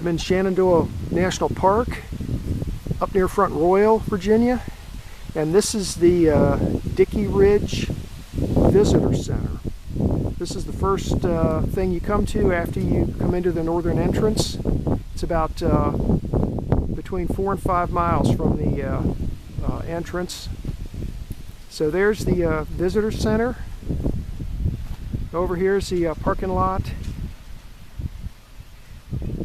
in Shenandoah National Park up near Front Royal, Virginia, and this is the Dickey Ridge Visitor Center. This is the first thing you come to after you come into the northern entrance. It's about between 4 and 5 miles from the entrance. So there's the visitor center. Over here's the parking lot.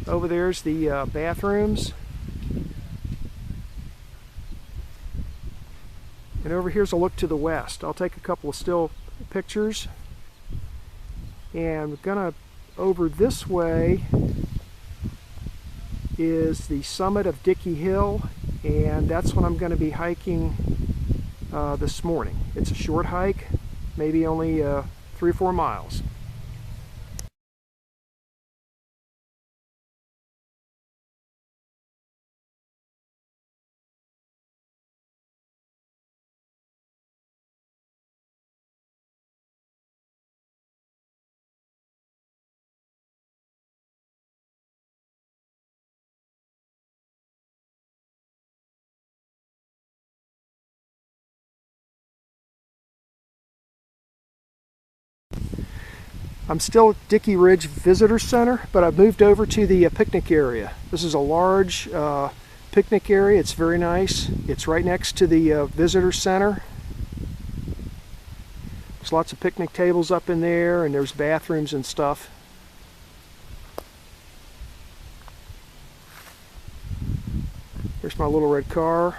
Over there's the bathrooms. And over here's a look to the west. I'll take a couple of still pictures. And we're gonna, over this way is the summit of Dickey Hill, and that's what I'm gonna be hiking this morning. It's a short hike, maybe only 3 or 4 miles. I'm still at Dickey Ridge Visitor Center, but I've moved over to the picnic area. This is a large picnic area. It's very nice. It's right next to the visitor center. There's lots of picnic tables up in there, and there's bathrooms and stuff. There's my little red car.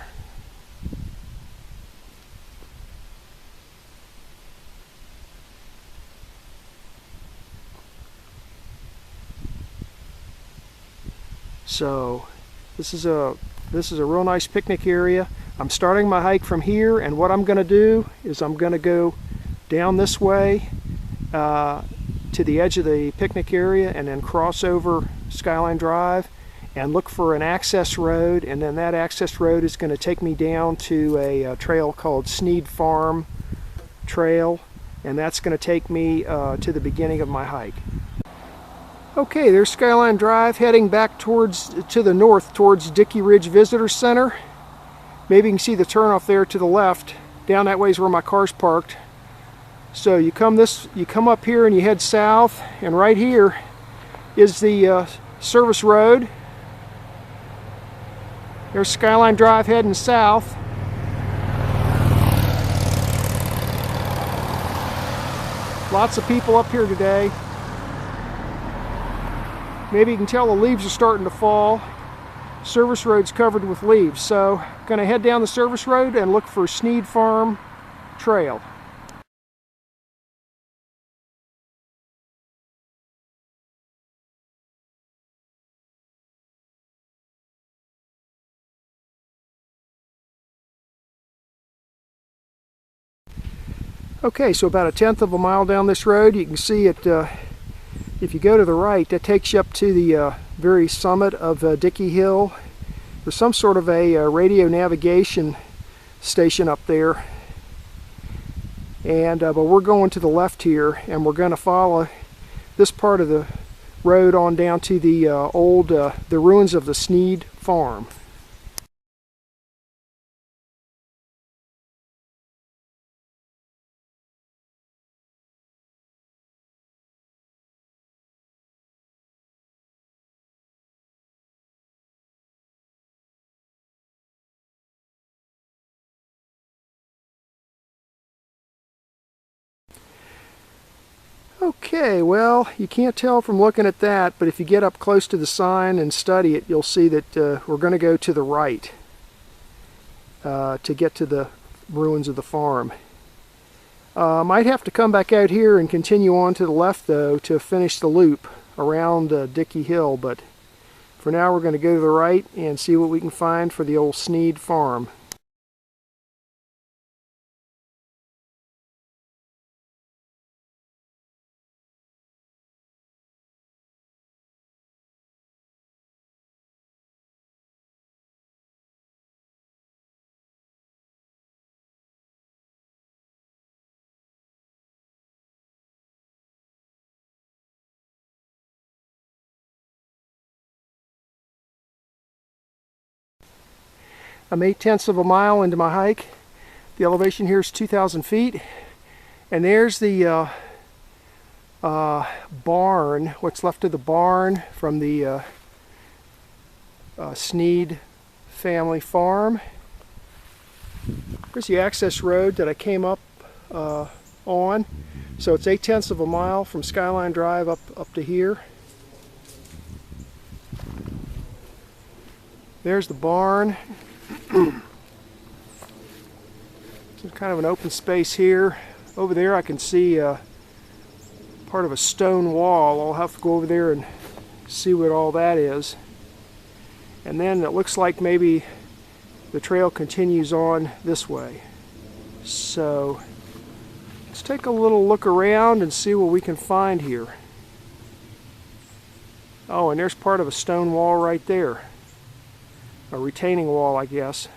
So this is a real nice picnic area. I'm starting my hike from here, and what I'm going to do is I'm going to go down this way to the edge of the picnic area and then cross over Skyline Drive and look for an access road, and then that access road is going to take me down to a trail called Snead Farm Trail, and that's going to take me to the beginning of my hike. Okay, there's Skyline Drive heading back to the north towards Dickey Ridge Visitor Center. Maybe you can see the turnoff there to the left. Down that way is where my car's parked. So you come up here and you head south, and right here is the service road. There's Skyline Drive heading south. Lots of people up here today. Maybe you can tell the leaves are starting to fall. Service road's covered with leaves, so I'm going to head down the service road and look for Snead Farm Trail. Okay, so about 1/10 of a mile down this road, you can see it. If you go to the right, that takes you up to the very summit of Dickey Hill. There's some sort of a radio navigation station up there, and but we're going to the left here, and we're going to follow this part of the road on down to the the ruins of the Snead Farm. Okay, well, you can't tell from looking at that, but if you get up close to the sign and study it, you'll see that we're going to go to the right to get to the ruins of the farm. Might have to come back out here and continue on to the left, though, to finish the loop around Dickey Hill, but for now we're going to go to the right and see what we can find for the old Snead Farm. I'm 8/10 of a mile into my hike. The elevation here is 2,000 feet. And there's the barn, what's left of the barn from the Snead family farm. There's the access road that I came up on. So it's 8/10 of a mile from Skyline Drive up to here. There's the barn. It's kind of an open space here. Over there I can see part of a stone wall. I'll have to go over there and see what all that is. And then it looks like maybe the trail continues on this way. So let's take a little look around and see what we can find here. Oh, and there's part of a stone wall right there. A retaining wall, I guess.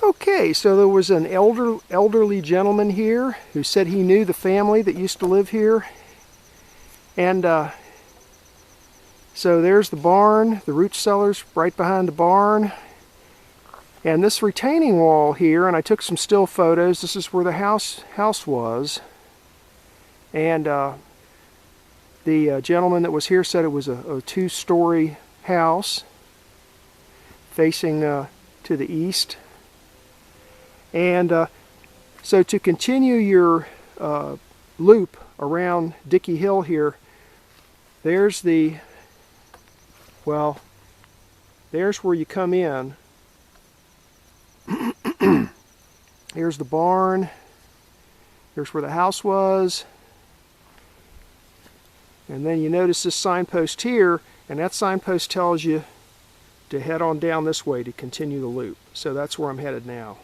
Okay, so there was an elderly gentleman here who said he knew the family that used to live here. And so there's the barn, the root cellar's right behind the barn. And this retaining wall here, and I took some still photos, this is where the house was. And the gentleman that was here said it was a two-story house facing to the east. And so to continue your loop around Dickey Hill here, there's there's where you come in. Here's the barn. Here's where the house was. And then you notice this signpost here, and that signpost tells you to head on down this way to continue the loop. So that's where I'm headed now.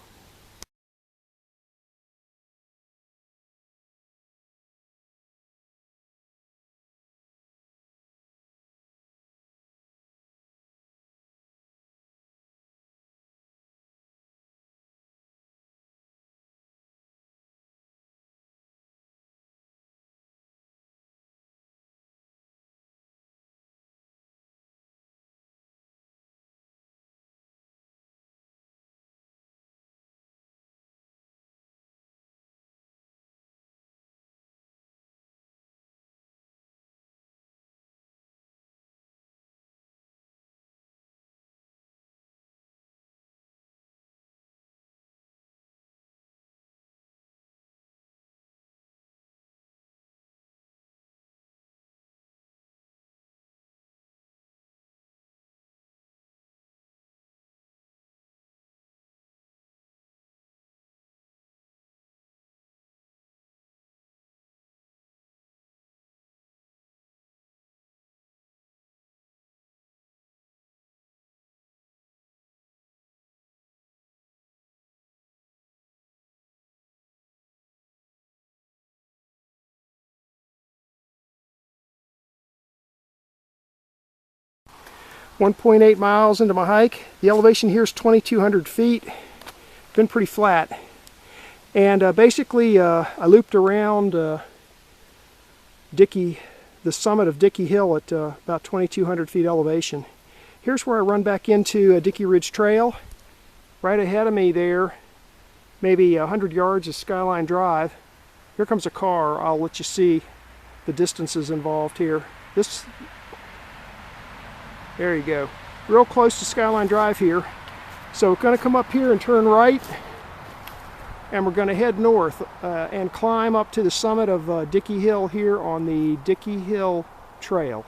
.8 miles into my hike. The elevation here is 2,200 feet. Been pretty flat. And basically I looped around Dickey the summit of Dickey Hill at about 2,200 feet elevation. Here's where I run back into Dickey Ridge Trail. Right ahead of me there, maybe 100 yards is Skyline Drive. Here comes a car. I'll let you see the distances involved here. There you go. Real close to Skyline Drive here. So we're going to come up here and turn right, and we're going to head north and climb up to the summit of Dickey Hill here on the Dickey Hill Trail.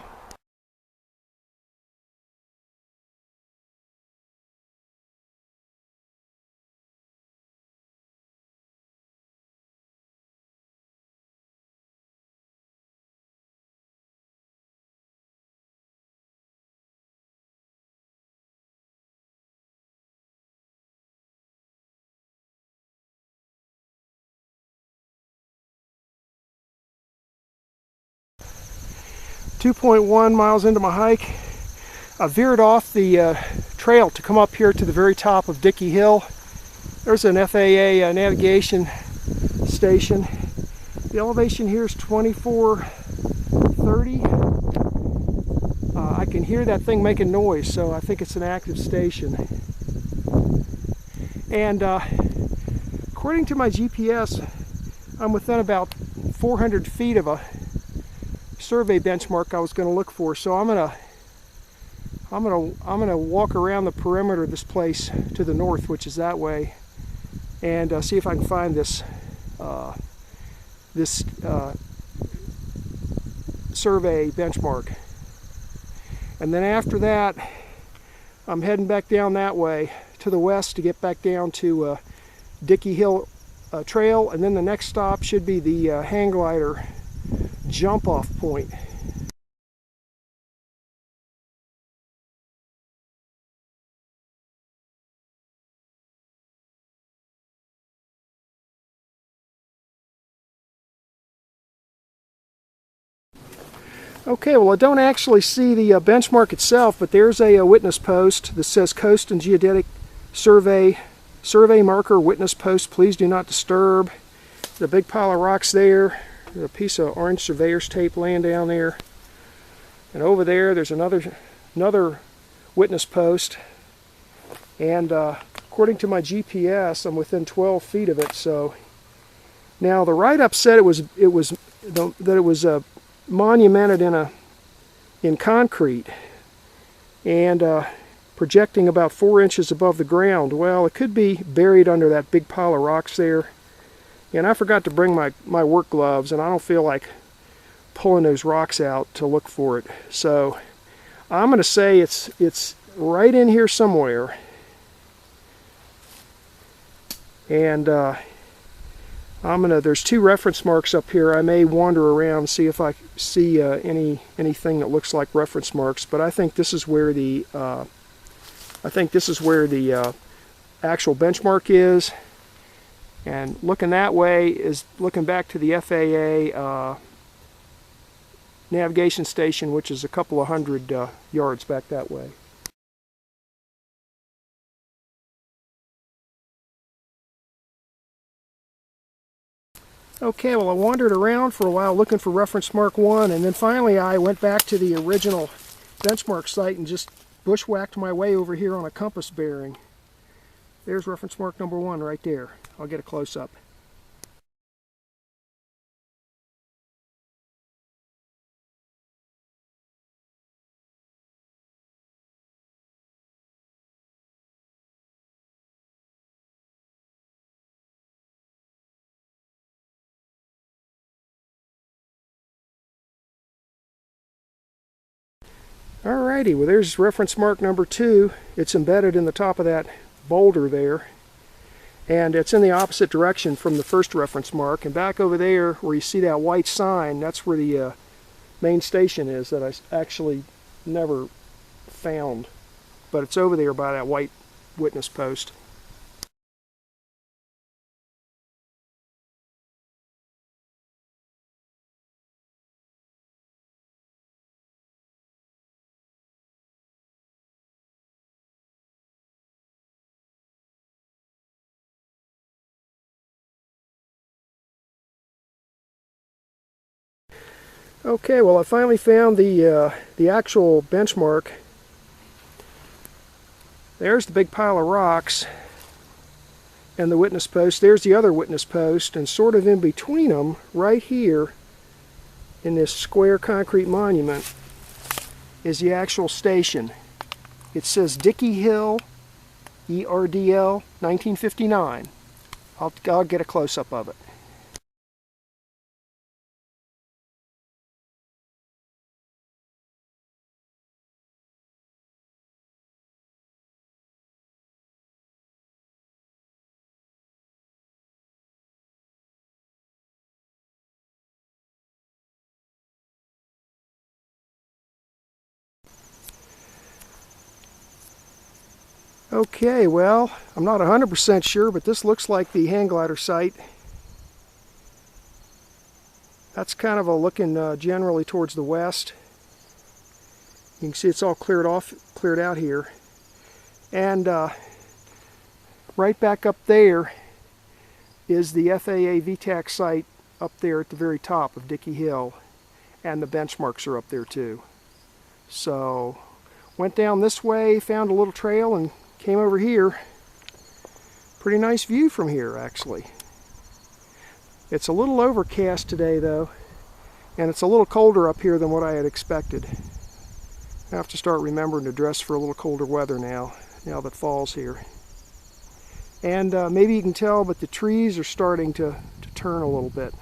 .1 miles into my hike, I veered off the trail to come up here to the very top of Dickey Hill. There's an FAA navigation station. The elevation here is 2430. I can hear that thing making noise, so I think it's an active station. And according to my GPS, I'm within about 400 feet of a survey benchmark I was going to look for, so I'm gonna walk around the perimeter of this place to the north, which is that way, and see if I can find this survey benchmark. And then after that, I'm heading back down that way to the west to get back down to Dickey Hill Trail, and then the next stop should be the hang glider jump off point. Okay, well, I don't actually see the benchmark itself, but there's a witness post that says Coast and Geodetic Survey marker witness post, please do not disturb. The big pile of rocks there. There's a piece of orange surveyor's tape laying down there, and over there there's another witness post, and according to my GPS I'm within 12 feet of it. So now the write-up said it was monumented in concrete and projecting about 4 inches above the ground. Well, it could be buried under that big pile of rocks there. And I forgot to bring my work gloves, and I don't feel like pulling those rocks out to look for it. So I'm going to say it's right in here somewhere. And there's 2 reference marks up here. I may wander around and see if I see anything that looks like reference marks. But I think this is where the actual benchmark is. And looking that way is looking back to the FAA navigation station, which is a couple of hundred yards back that way. Okay, well, I wandered around for a while looking for reference mark 1, and then finally I went back to the original benchmark site and just bushwhacked my way over here on a compass bearing. There's reference mark number 1 right there. I'll get a close-up. Alrighty, well, there's reference mark number 2. It's embedded in the top of that boulder there. And it's in the opposite direction from the first reference mark. And back over there where you see that white sign, that's where the main station is that I actually never found. But it's over there by that white witness post. Okay, well I finally found the actual benchmark. There's the big pile of rocks and the witness post. There's the other witness post, and sort of in between them, right here in this square concrete monument, is the actual station. It says Dickey Hill, ERDL 1959. I'll get a close-up of it. Okay, well, I'm not 100% sure, but this looks like the hang glider site. That's kind of a looking generally towards the west. You can see it's all cleared out here. And right back up there is the FAA VORTAC site up there at the very top of Dickey Hill. And the benchmarks are up there too. So, went down this way, found a little trail, and came over here. Pretty nice view from here, actually. It's a little overcast today, though, and it's a little colder up here than what I had expected. I have to start remembering to dress for a little colder weather now that fall's here. And maybe you can tell, but the trees are starting to turn a little bit.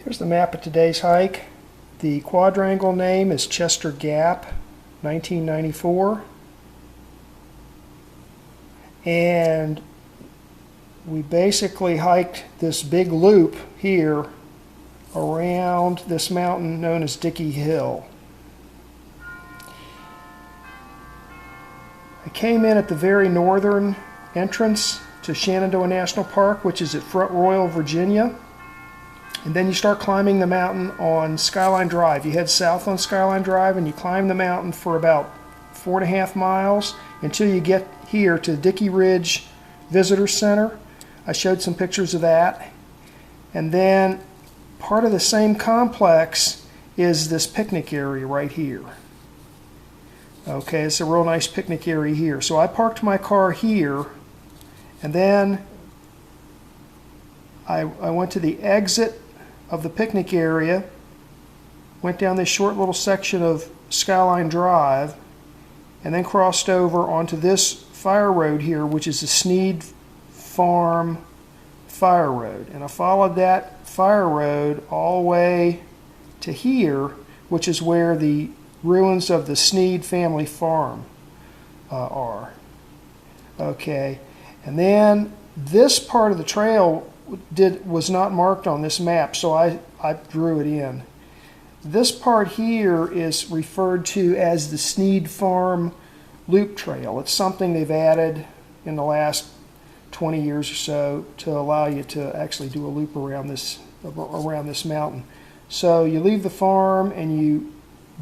Here's the map of today's hike. The quadrangle name is Chester Gap, 1994. And we basically hiked this big loop here around this mountain known as Dickey Hill. I came in at the very northern entrance to Shenandoah National Park, which is at Front Royal, Virginia. And then you start climbing the mountain on Skyline Drive. You head south on Skyline Drive and you climb the mountain for about 4.5 miles until you get here to Dickey Ridge Visitor Center. I showed some pictures of that. And then part of the same complex is this picnic area right here. Okay, it's a real nice picnic area here. So I parked my car here, and then I went to the exit of the picnic area, went down this short little section of Skyline Drive, and then crossed over onto this fire road here, which is the Snead Farm fire road. And I followed that fire road all the way to here, which is where the ruins of the Snead family farm are. Okay, and then this part of the trail was not marked on this map, so I drew it in. This part here is referred to as the Snead Farm Loop Trail. It's something they've added in the last 20 years or so to allow you to actually do a loop around this mountain. So you leave the farm and you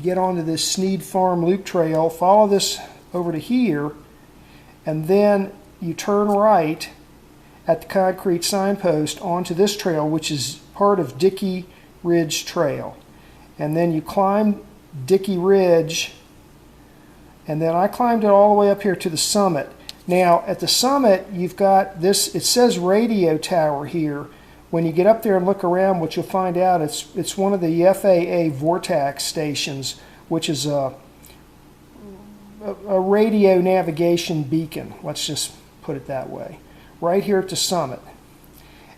get onto this Snead Farm Loop Trail, follow this over to here, and then you turn right at the concrete signpost onto this trail, which is part of Dickey Ridge Trail. And then you climb Dickey Ridge, and then I climbed it all the way up here to the summit. Now, at the summit, you've got this, it says radio tower here. When you get up there and look around, what you'll find out, it's one of the FAA VORTAC stations, which is a radio navigation beacon. Let's just put it that way. Right here at the summit.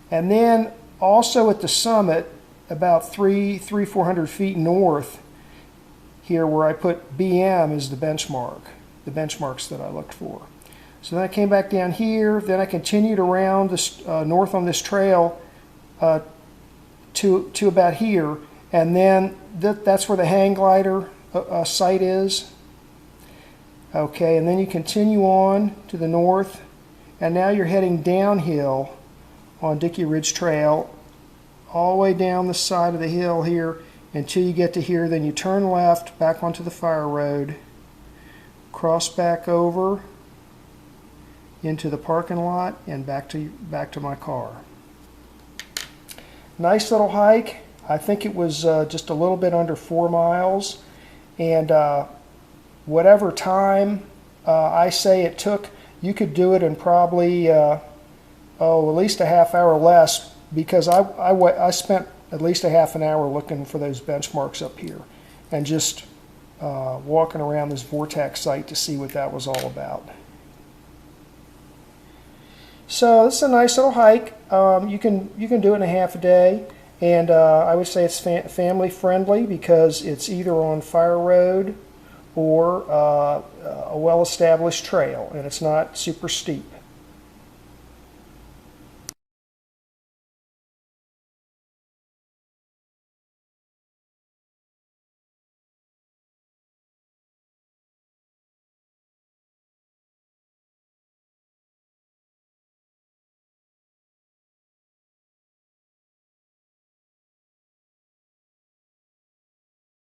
And then also at the summit, about 400 feet north here where I put BM is the benchmarks that I looked for. So then I came back down here, then I continued around this north on this trail to about here, and then that's where the hang glider site is. Okay, and then you continue on to the north, and now you're heading downhill on Dickey Ridge Trail, all the way down the side of the hill here until you get to here. Then you turn left back onto the fire road, cross back over into the parking lot, and back to my car. Nice little hike. I think it was just a little bit under 4 miles, and whatever time I say it took, you could do it in probably at least a half hour less, because I spent at least a half an hour looking for those benchmarks up here and just walking around this VORTAC site to see what that was all about. So this is a nice little hike. You can do it in a half a day, and I would say it's family friendly because it's either on fire road or a well-established trail, and it's not super steep.